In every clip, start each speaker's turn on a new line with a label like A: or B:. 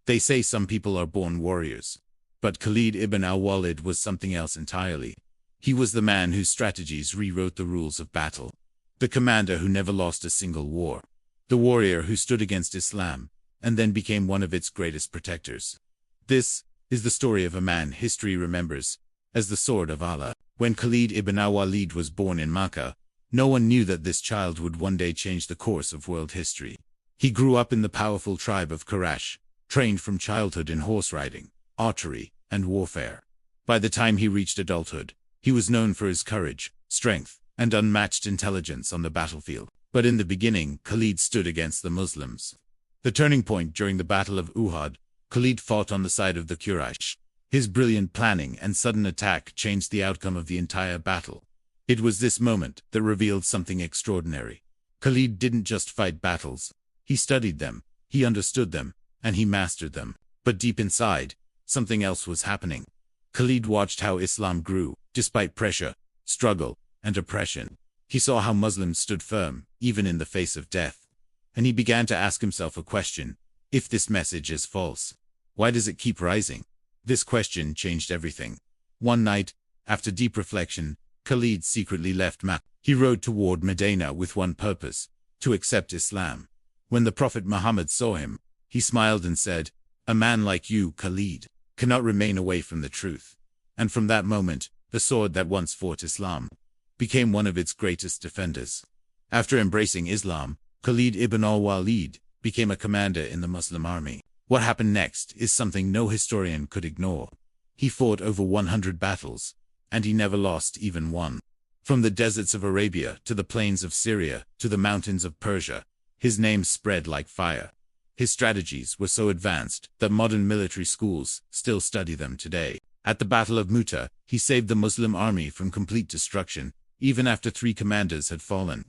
A: They say some people are born warriors. But Khalid ibn Al-Walid was something else entirely. He was the man whose strategies rewrote the rules of battle. The commander who never lost a single war. The warrior who stood against Islam, and then became one of its greatest protectors. This is the story of a man history remembers as the sword of Allah. When Khalid ibn Al-Walid was born in Makkah, no one knew that this child would one day change the course of world history. He grew up in the powerful tribe of Quraysh, trained from childhood in horse riding, archery, and warfare. By the time he reached adulthood, he was known for his courage, strength, and unmatched intelligence on the battlefield. But in the beginning, Khalid stood against the Muslims. The turning point during the Battle of Uhud, Khalid fought on the side of the Quraysh. His brilliant planning and sudden attack changed the outcome of the entire battle. It was this moment that revealed something extraordinary. Khalid didn't just fight battles. He studied them, he understood them, and he mastered them. But deep inside, something else was happening. Khalid watched how Islam grew, despite pressure, struggle, and oppression. He saw how Muslims stood firm, even in the face of death. And he began to ask himself a question. If this message is false, why does it keep rising? This question changed everything. One night, after deep reflection, Khalid secretly left Makkah. He rode toward Medina with one purpose, to accept Islam. When the Prophet Muhammad saw him, he smiled and said, "A man like you, Khalid, cannot remain away from the truth." And from that moment, the sword that once fought Islam became one of its greatest defenders. After embracing Islam, Khalid ibn Al-Walid became a commander in the Muslim army. What happened next is something no historian could ignore. He fought over 100 battles, and he never lost even one. From the deserts of Arabia to the plains of Syria to the mountains of Persia, his name spread like fire. His strategies were so advanced that modern military schools still study them today. At the Battle of Mu'tah, he saved the Muslim army from complete destruction, even after 3 commanders had fallen.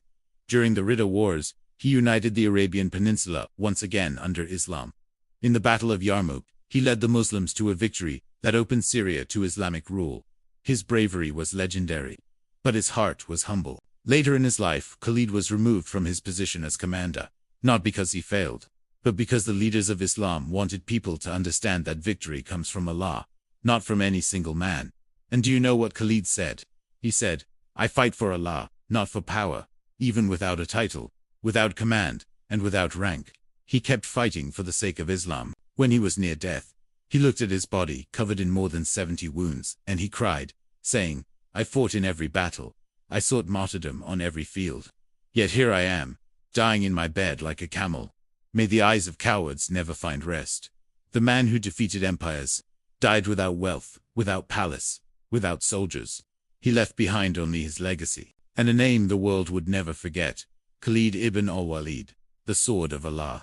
A: During the Ridda Wars, he united the Arabian Peninsula once again under Islam. In the Battle of Yarmouk, he led the Muslims to a victory that opened Syria to Islamic rule. His bravery was legendary, but his heart was humble. Later in his life, Khalid was removed from his position as commander, not because he failed, but because the leaders of Islam wanted people to understand that victory comes from Allah, not from any single man. And do you know what Khalid said? He said, "I fight for Allah, not for power." Even without a title, without command, and without rank, he kept fighting for the sake of Islam. When he was near death, he looked at his body covered in more than 70 wounds, and he cried, saying, "I fought in every battle. I sought martyrdom on every field. Yet here I am, dying in my bed like a camel. May the eyes of cowards never find rest." The man who defeated empires died without wealth, without palace, without soldiers. He left behind only his legacy, and a name the world would never forget: Khalid ibn Al-Walid, the sword of Allah.